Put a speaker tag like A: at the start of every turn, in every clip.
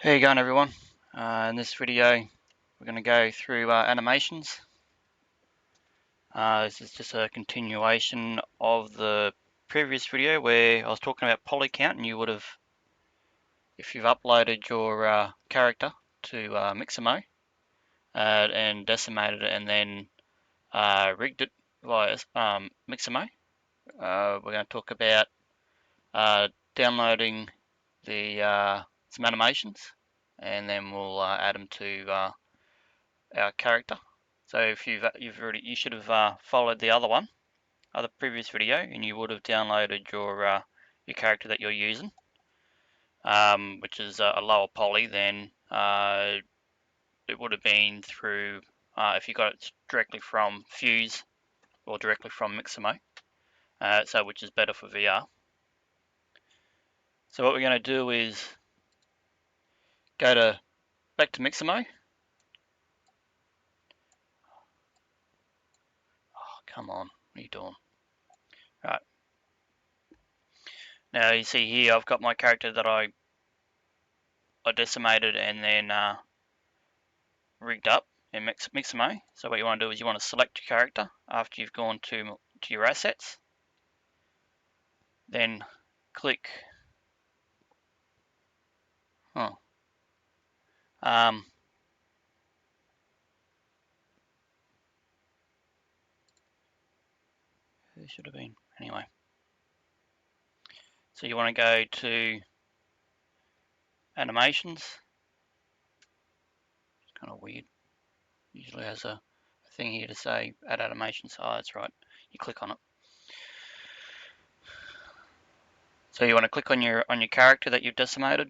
A: How you going, everyone? In this video we're going to go through animations. This is just a continuation of the previous video where I was talking about poly count, and you would have, if you've uploaded your character to Mixamo and decimated it and then rigged it via Mixamo, we're going to talk about downloading some animations, and then we'll add them to our character. So if you should have followed the other previous video, and you would have downloaded your character that you're using, which is a lower poly than it would have been through if you got it directly from Fuse or directly from Mixamo, so which is better for VR. So what we're going to do is go back to Mixamo. Oh, come on, what are you doing? Right. Now you see here I've got my character that I decimated and then rigged up in Mixamo. So what you want to do is you want to select your character after you've gone to your assets. Then click oh, who should have been anyway. So you want to go to animations. It's kind of weird. Usually has a thing here to say add animations. Oh, that's right. You click on it. So you want to click on your character that you've decimated.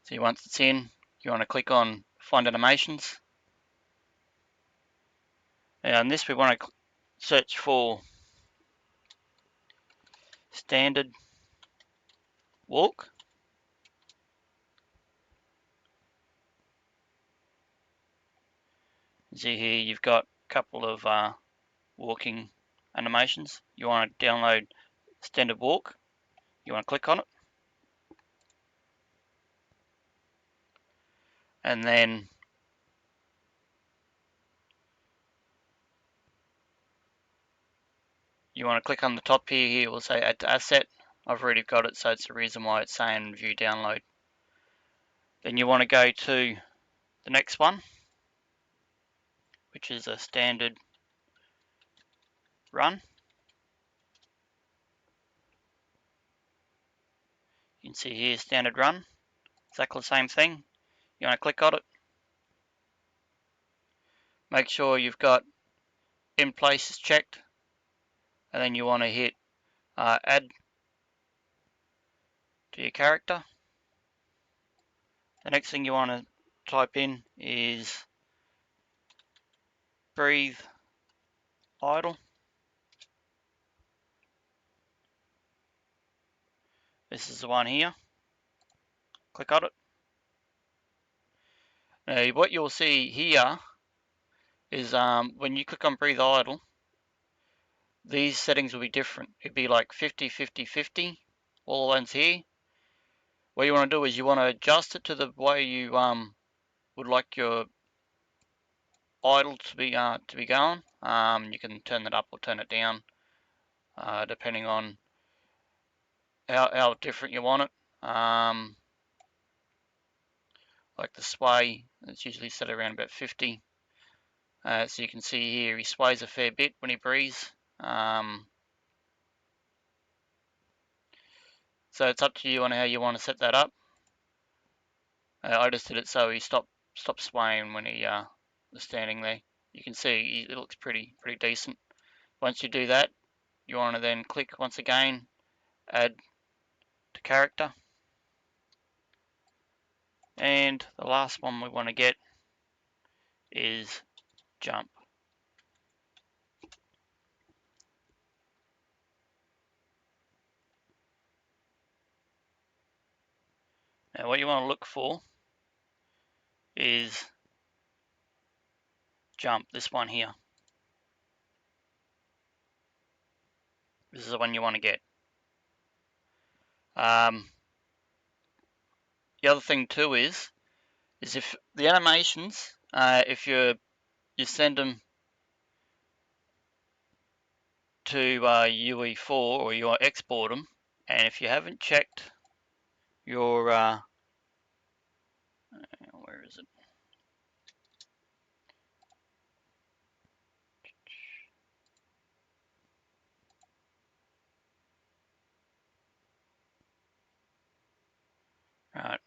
A: So once it's in, you want to click on find animations. Now in this we want to search for standard walk. See here you've got a couple of walking animations. You want to download standard walk. You want to click on it, and then you want to click on the top here. Here it will say add to asset. I've already got it, so it's the reason why it's saying view download. Then you want to go to the next one, which is a standard run. You can see here standard run, exactly the same thing. You want to click on it. Make sure you've got in places checked, and then you want to hit add to your character. The next thing you want to type in is breathe idle. This is the one here. Click on it. Now what you'll see here is when you click on breathe idle, these settings will be different. It'd be like 50, 50, 50, all the ones here. What you want to do is you want to adjust it to the way you would like your idle to be going. You can turn it up or turn it down, depending on how different you want it. Like the sway, it's usually set around about 50. So you can see here he sways a fair bit when he breathes. So it's up to you on how you want to set that up. I just did it so he stopped swaying when he was standing there. You can see it looks pretty decent. Once you do that, you want to then click once again, add to character. And the last one we want to get is jump. Now what you want to look for is jump, this one here. This is the one you want to get. the other thing too is if the animations, if you send them to UE4 or you export them, and if you haven't checked your where is it? Right.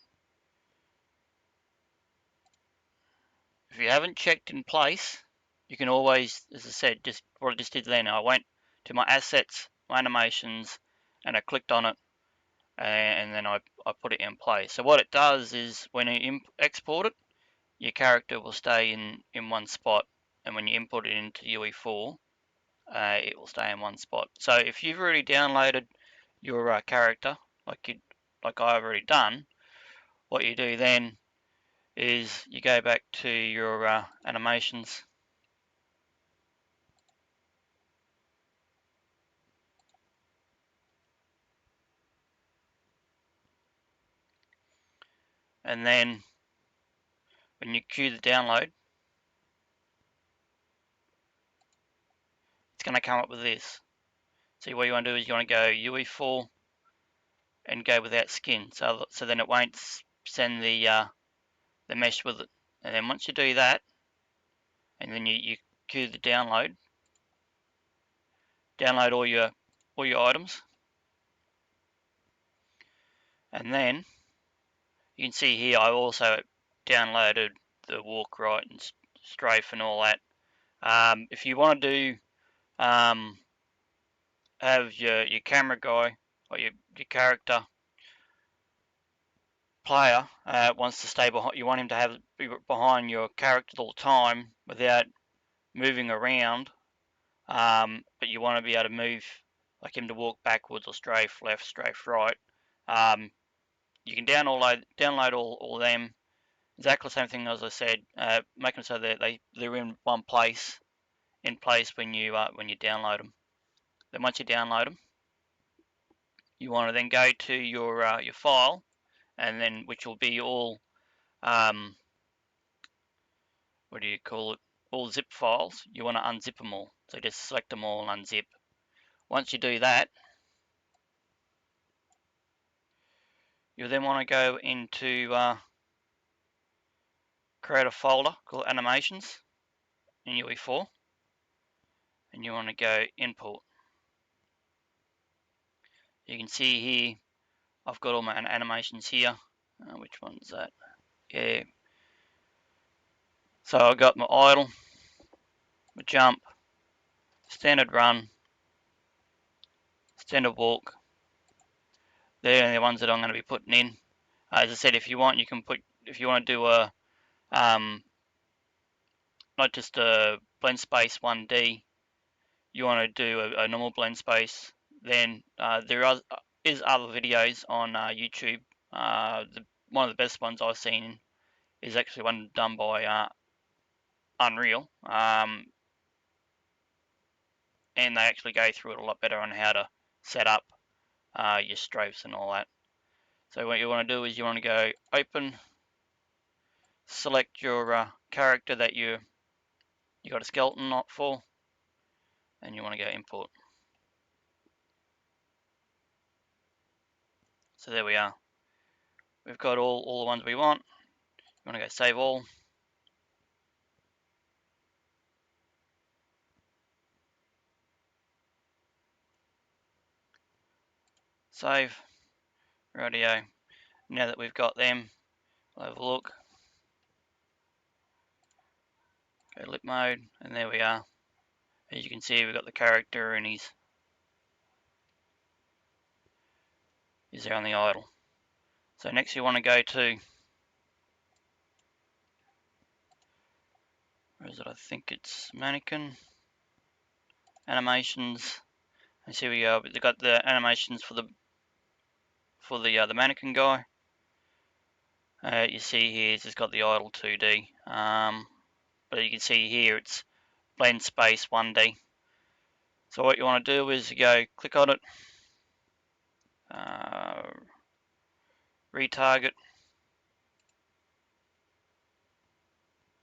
A: If you haven't checked in place, you can always, as I said, just what I just did then. I went to my assets, my animations, and I clicked on it, and then I put it in place. So what it does is when you export it, your character will stay in one spot, and when you import it into UE4, it will stay in one spot. So if you've already downloaded your character, like I've already done, what you do then is you go back to your animations, and then when you queue the download, it's going to come up with this. So what you want to do is you want to go UE4 and go without skin, so then it won't send the mesh with it. And then once you do that, and then you queue the download all your items, and then you can see here I also downloaded the walk right and strafe and all that. If you want to do have your camera guy or your character player wants to stay behind, you want him to be behind your character all the time without moving around, but you want to be able to move, like him to walk backwards or strafe left, strafe right. You can download all of them. Exactly the same thing as I said, making so that they're in one place, when you download them. Then once you download them, you want to then go to your file, and then which will be all what do you call it? All zip files. You want to unzip them all. So just select them all and unzip. Once you do that, you then want to go into create a folder called animations in UE4, and you want to go import. You can see here I've got all my animations here. Which one's that? Yeah. So I've got my idle, my jump, standard run, standard walk. They're the ones that I'm going to be putting in. As I said, if you want, you can put. If you want to do a not just a blend space 1D, you want to do a normal blend space, then is other videos on YouTube. One of the best ones I've seen is actually one done by Unreal, and they actually go through it a lot better on how to set up your strafes and all that. So what you want to do is you want to go open, select your character that you got a skeleton for, and you want to go import. So there we are. We've got all the ones we want. You want to go save all. Save. Radio. Now that we've got them, we'll have a look. Go lip mode, and there we are. As you can see, we've got the character, and he's there on the idle. So next you want to go to, where is it? I think it's mannequin animations. And see we go. They've got the animations for the mannequin guy. You see here it's got the idle 2D. But you can see here it's blend space 1D. So what you want to do is you go click on it, retarget,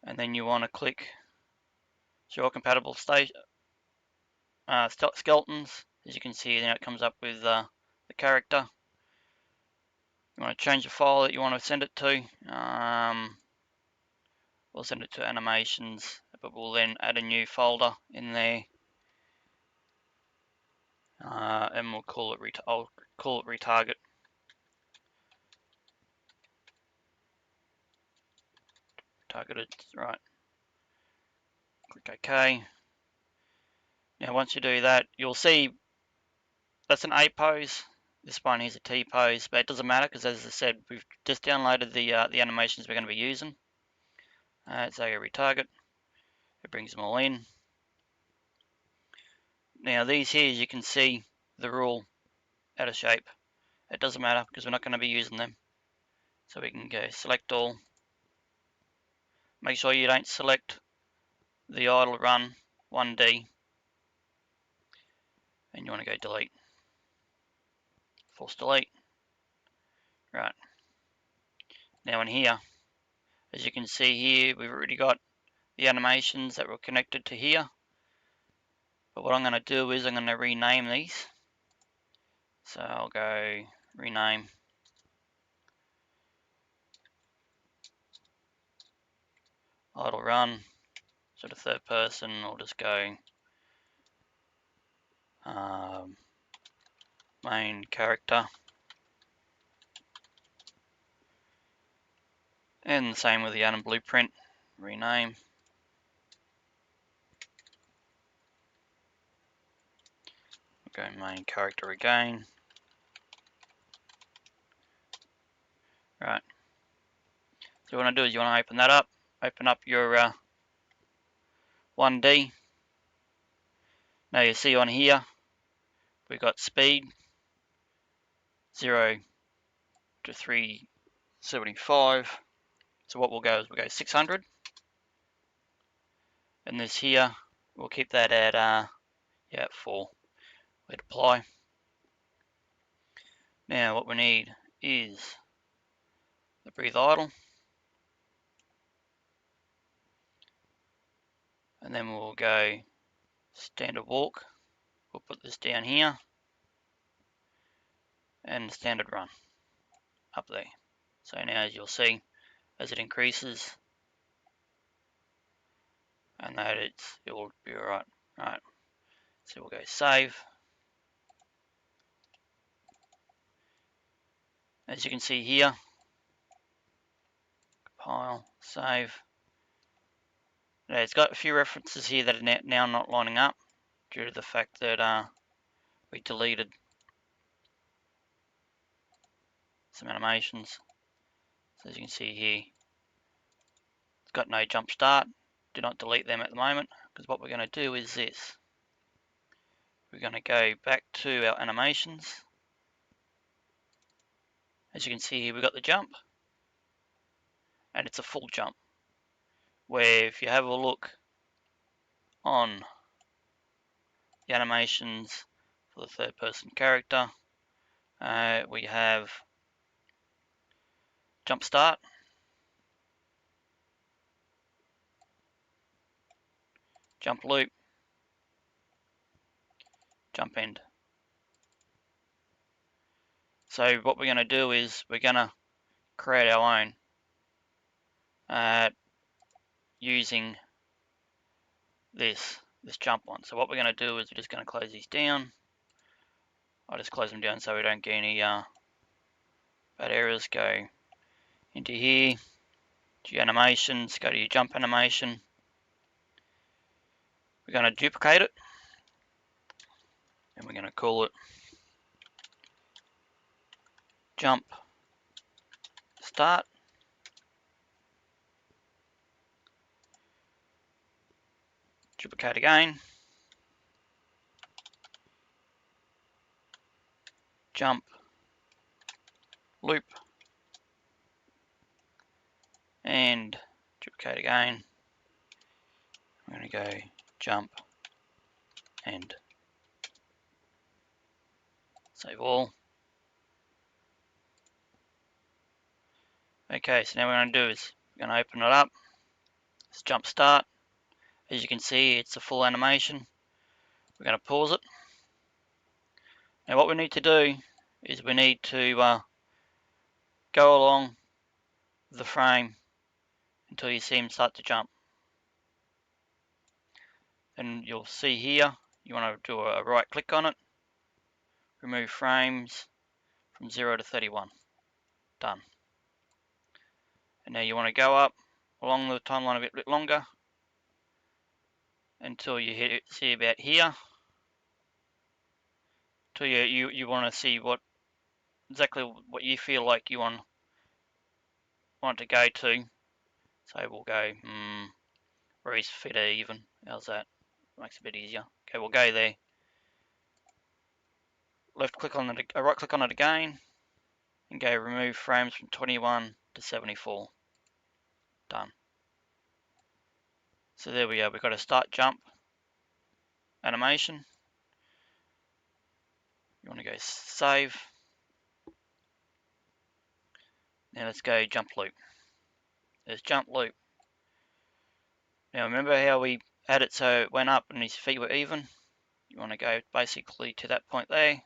A: and then you want to click show compatible skeletons. As you can see, now it comes up with the character. You want to change the file that you want to send it to. We'll send it to animations, but we'll then add a new folder in there, and we'll call it I'll call it retarget. Targeted, right. Click OK. Now once you do that, you'll see that's an A pose. This one is a T pose, but it doesn't matter because, as I said, we've just downloaded the animations we're going to be using. So I retarget. It brings them all in. Now these here, as you can see, they're all out of shape. It doesn't matter because we're not going to be using them. So we can go select all. Make sure you don't select the idle run 1D, and you want to go delete. Force delete. Right. Now in here, as you can see here, we've already got the animations that were connected to here. But what I'm going to do is I'm going to rename these. So I'll go rename idle run, sort of third person. I'll just go main character. And the same with the atom blueprint, rename. Go main character again. Right. So what you want to do is you want to open that up. Open up your 1D. Now you see on here, we've got speed 0 to 375. So what we'll go is we'll go 600. And this here, we'll keep that at 4. Hit apply. Now what we need is the breathe idle. And then we'll go standard walk. We'll put this down here. And standard run up there. So now as you'll see, as it increases, and that it will be alright. Right. So we'll go save. As you can see here, compile, save. Now it's got a few references here that are now not lining up due to the fact that we deleted some animations. So as you can see here, it's got no jump start. Do not delete them at the moment, because what we're going to do is this. We're going to go back to our animations. As you can see here, we've got the jump, and it's a full jump. Where if you have a look on the animations for the third person character, we have jump start, jump loop, jump end. So what we're going to do is we're going to create our own using this jump one. So what we're going to do is we're just going to close these down. I'll just close them down so we don't get any bad errors. Go into here, to your animations, go to your jump animation. We're going to duplicate it, and we're going to call it jump start. Duplicate again, jump loop, and duplicate again. I'm going to go jump and save all. Okay, so now what we're going to do is we're going to open it up, It's jump start. As you can see, it's a full animation. We're going to pause it. Now what we need to do is we need to go along the frame until you see him start to jump. And you'll see here, you want to do a right click on it, remove frames from 0 to 31. Done. And now you want to go up along the timeline a bit longer until you hit it, see about here. Until you want to see exactly what you feel like you want to go to. So we'll go where his feet are even. How's that? Makes it a bit easier. Okay, we'll go there. Left click on it, right click on it again, and go remove frames from 21 to 74. Done. So there we go. We've got a start jump animation. You want to go save. Now let's go jump loop. There's jump loop. Now remember how we had it so it went up and his feet were even? You want to go basically to that point there.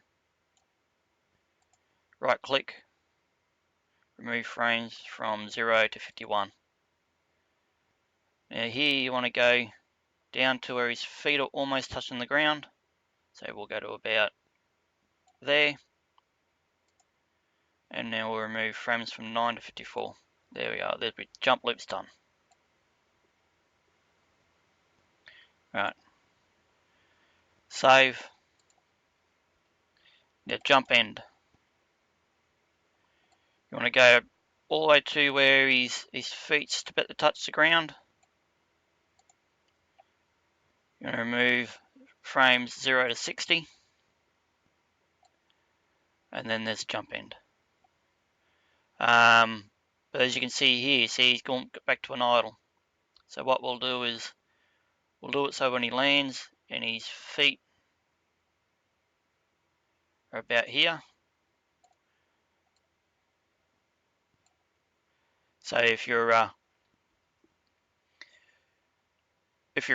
A: Right click. Remove frames from 0 to 51. Now here you want to go down to where his feet are almost touching the ground. So we'll go to about there. And now we'll remove frames from 9 to 54. There we are. There's the jump loops done. Right. Save. Now jump end. You want to go all the way to where his feet's about to touch the ground. You want to remove frames 0 to 60. And then there's jump end. But as you can see here, see he's gone back to an idle. So what we'll do is, we'll do it so when he lands and his feet are about here. So if you're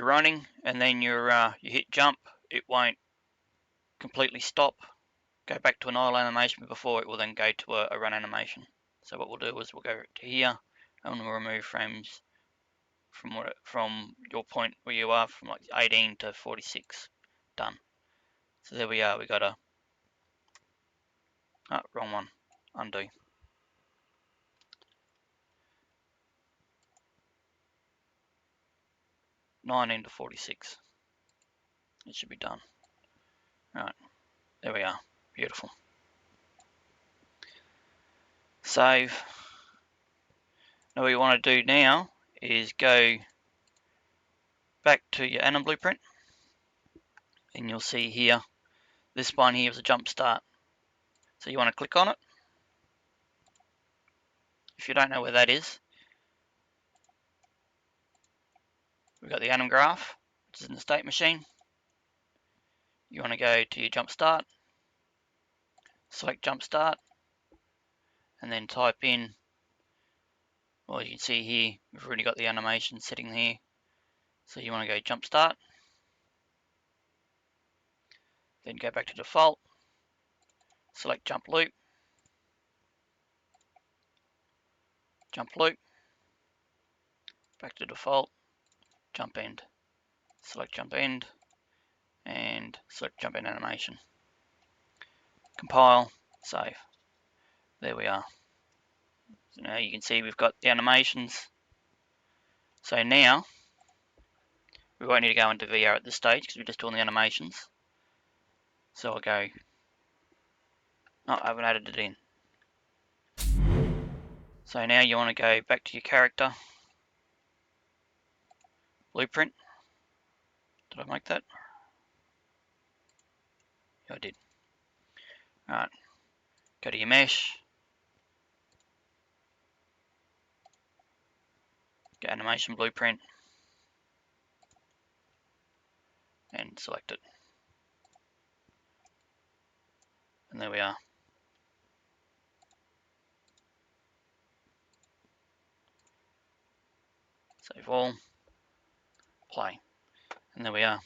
A: running and then you hit jump, it won't completely stop, go back to an idle animation before it will then go to a run animation. So what we'll do is we'll go to here and we'll remove frames from your point where you are from like 18 to 46. Done. So there we are. We got a wrong one. Undo. 19 to 46. It should be done. Right. There we are. Beautiful. Save. Now what you want to do now is go back to your anim blueprint, and you'll see here, this one here is a jump start. So you want to click on it. If you don't know where that is, we've got the anim graph, which is in the state machine. You want to go to your jump start, select jump start, and then type in, well, you can see here, we've already got the animation setting here. So you want to go jump start, then go back to default, select jump loop, back to default, jump end, select jump end, and select jump end animation. Compile, save. There we are. So now you can see we've got the animations. So now, we won't need to go into VR at this stage because we're just doing the animations. So I'll go, I haven't added it in. So now you want to go back to your character, blueprint. Did I make that? Yeah, I did. Alright, go to your mesh, go animation blueprint, and select it. And there we are. Save all. play. And there we are.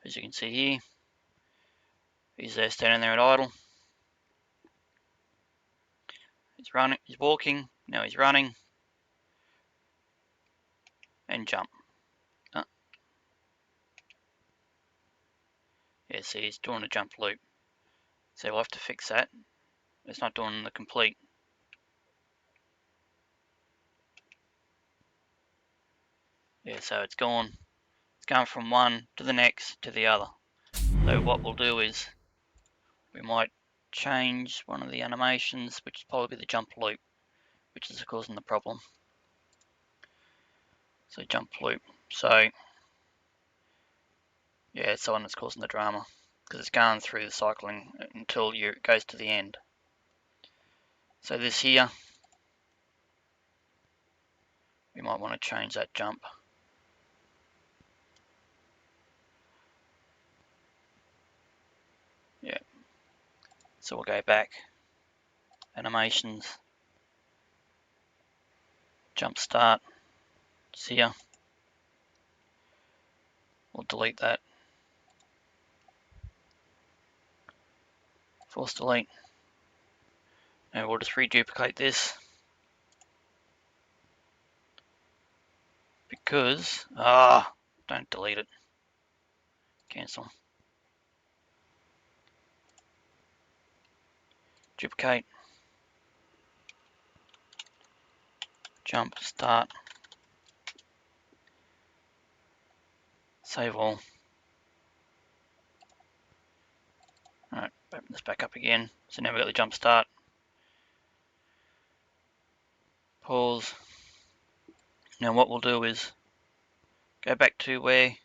A: As you can see here, he's there standing there at idle. He's running, he's walking, now he's running, and jump. Yeah, see, he's doing a jump loop. So we'll have to fix that. It's not doing the complete. Yeah, so it's going from one to the next to the other. So what we'll do is we might change one of the animations, which is probably the jump loop, which is causing the problem. So jump loop. So yeah, it's the one that's causing the drama because it's going through the cycling until it goes to the end. So this here, we might want to change that jump. Yeah. So we'll go back, animations, jump start, it's here. We'll delete that. Force delete. And we'll just reduplicate this. Because, don't delete it. Cancel. Duplicate. Jump, start. Save all. Alright, open this back up again. So now we've got the jump start. Pause. Now what we'll do is go back to where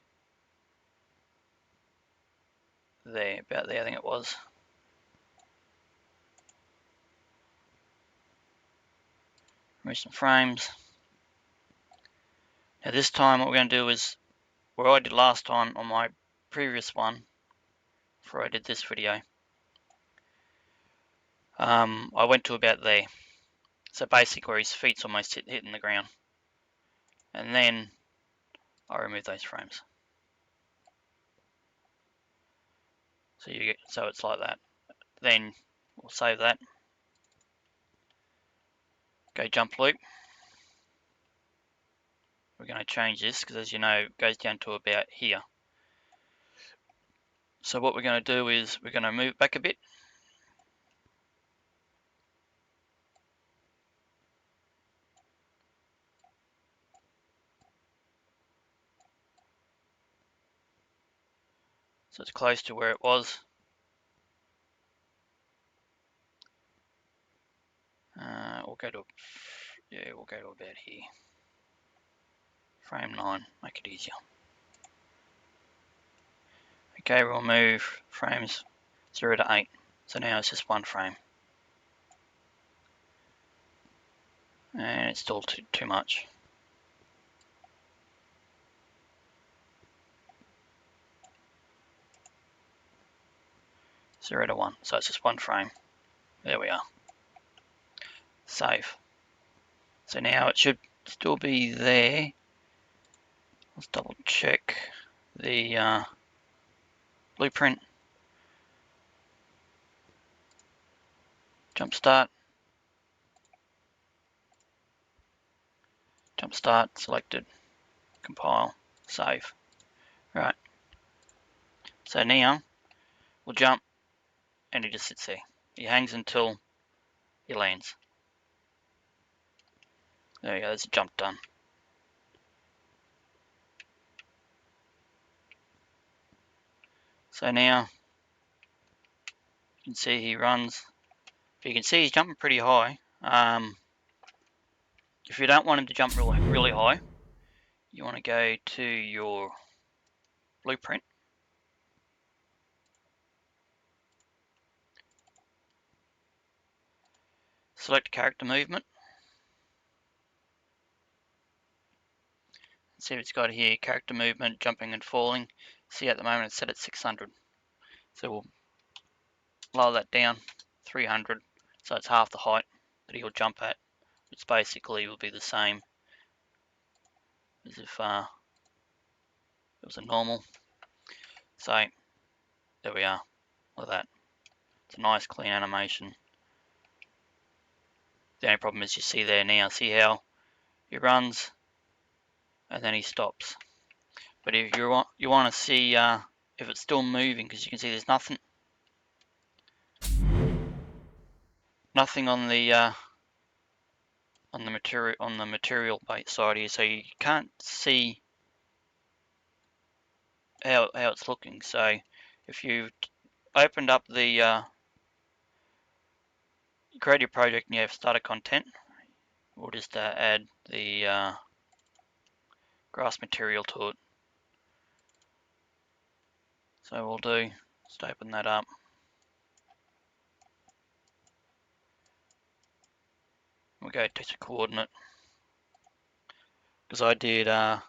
A: there, about there I think it was. Remove some frames. Now this time what we're going to do is, where I did last time on my previous one, before I did this video, I went to about there. So basically where his feet's almost hitting the ground. And then I remove those frames. So it's like that. Then we'll save that. Go jump loop. We're going to change this because, as you know, it goes down to about here. So what we're going to do is we're going to move back a bit. So it's close to where it was. We'll go to about here. Frame 9, make it easier. Okay, we'll move frames 0 to 8. So now it's just one frame. And it's still too much. Zero to 1, so it's just one frame. There we are. Save. So now it should still be there. Let's double check the blueprint. Jump start. Jump start selected. Compile. Save. Right. So now we'll jump and he just sits there. He hangs until he lands. There we go, there's a jump done. So now you can see he runs. You can see he's jumping pretty high. If you don't want him to jump really high, you want to go to your blueprint. Select character movement. See what it's got here, character movement, jumping and falling. See, at the moment it's set at 600. So we'll lower that down, 300. So it's half the height that he'll jump at, which basically will be the same as if it was a normal. So there we are, look at that. It's a nice clean animation. The only problem is you see there now, see how he runs and then he stops. But if you want to see if it's still moving, because you can see there's nothing on the material base side here, so you can't see how it's looking. So if you've opened up the create your project and you have started content, we'll just add the grass material to it. So we'll just open that up. We'll go to coordinate, because I did the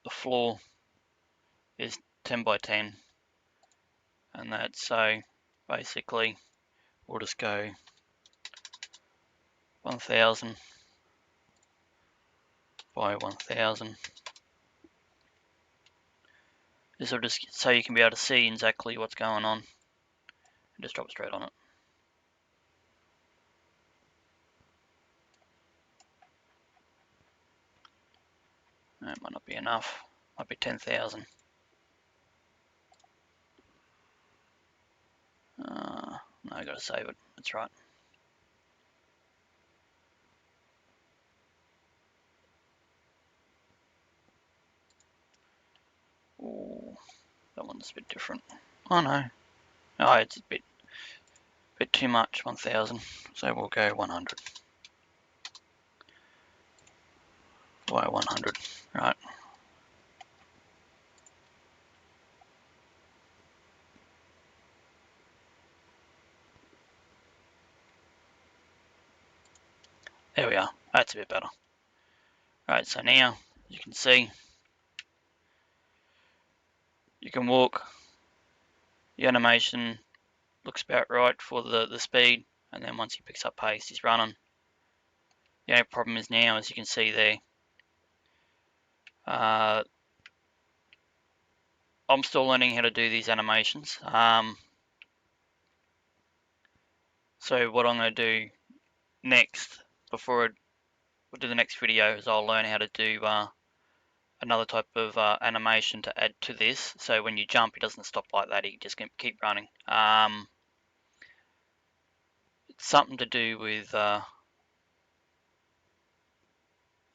A: floor is 10 by 10, and that's so basically we'll just go 1000 by 1000. This will just so you can be able to see exactly what's going on, and just drop straight on it. That might not be enough, might be 10,000. No, I gotta save it, that's right. Ooh, that one's a bit different. Oh no, oh, it's a bit too much, 1000. So we'll go 100 by 100, right? There we are, that's a bit better. Right, so now, as you can see, you can walk, the animation looks about right for the speed, and then once he picks up pace, he's running. The only problem is now, as you can see there, I'm still learning how to do these animations. So what I'm going to do next, before we'll do the next video, is I'll learn how to do another type of animation to add to this. So when you jump, he doesn't stop like that. He just can keep running. It's something to do with I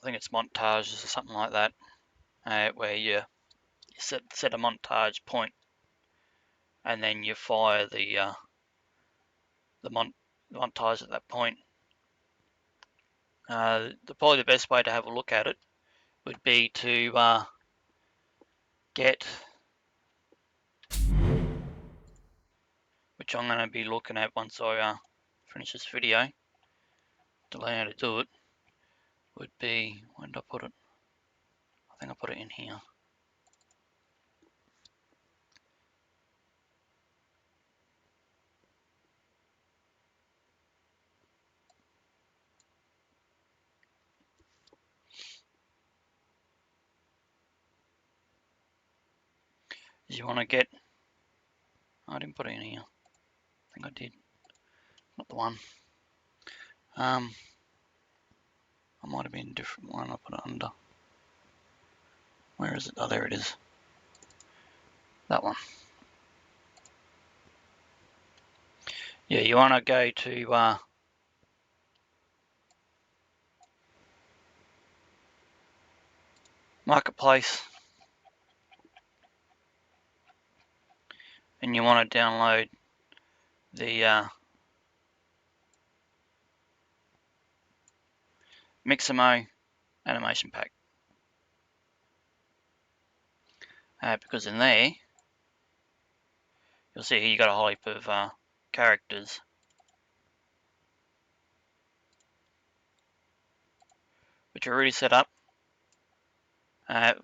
A: think it's montages or something like that, where you set a montage point, and then you fire the montage at that point. Probably the best way to have a look at it would be to get, which I'm going to be looking at once I finish this video to learn how to do it, would be, where did I put it? I think I put it in here. You want to get, I didn't put it in here. I think I did. Not the one. I might have been a different one. I put it under. Where is it? Oh, there it is. That one. Yeah, you want to go to Marketplace, and you want to download the Mixamo animation pack, because in there you'll see here you got a whole heap of characters which are already set up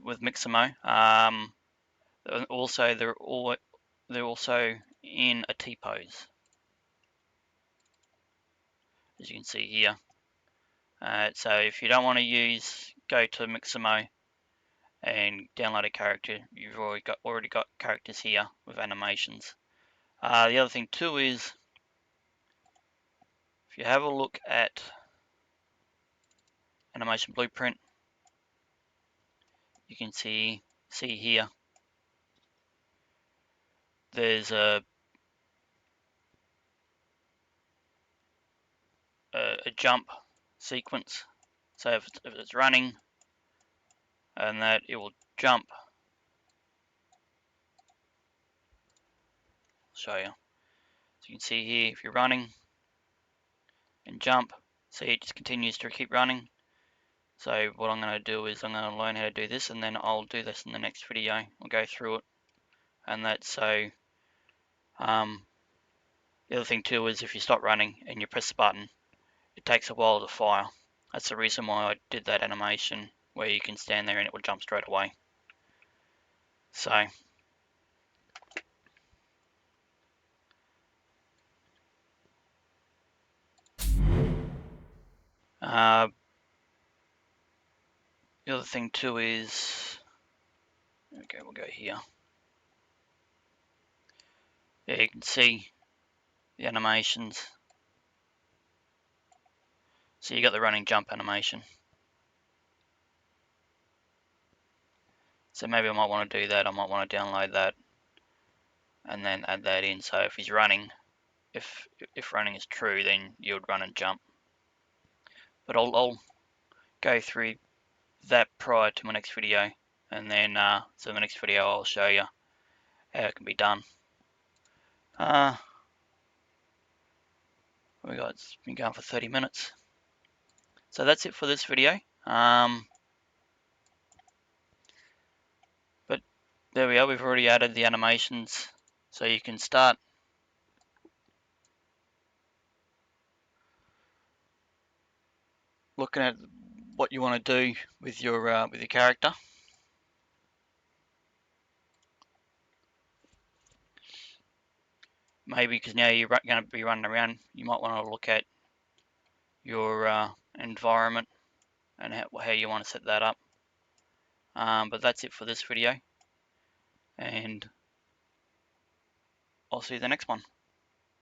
A: with Mixamo. Also, they're also in a T-pose, as you can see here. So if you don't want to go to Mixamo and download a character, you've already got characters here with animations. The other thing too is, if you have a look at Animation Blueprint, you can see here there's a jump sequence. So if it's running, and that it will jump. I'll show you. So you can see here, if you're running and jump, see it just continues to keep running. So what I'm going to do is I'm going to learn how to do this, and then I'll do this in the next video. I'll go through it, and that's so. The other thing too is if you stop running and you press the button, it takes a while to fire. That's the reason why I did that animation where you can stand there and it will jump straight away. So the other thing too is, okay, we'll go here. There you can see the animations. So you got the running jump animation. So maybe I might want to do that. I might want to download that and then add that in. So if he's running, if running is true, then you would run and jump. But I'll go through that prior to my next video, and then so the next video I'll show you how it can be done. It's been going for 30 minutes. So that's it for this video. But there we are, we've already added the animations, so you can start looking at what you want to do with your character. Maybe because now you're going to be running around, you might want to look at your environment and how you want to set that up. But that's it for this video, and I'll see you the next one.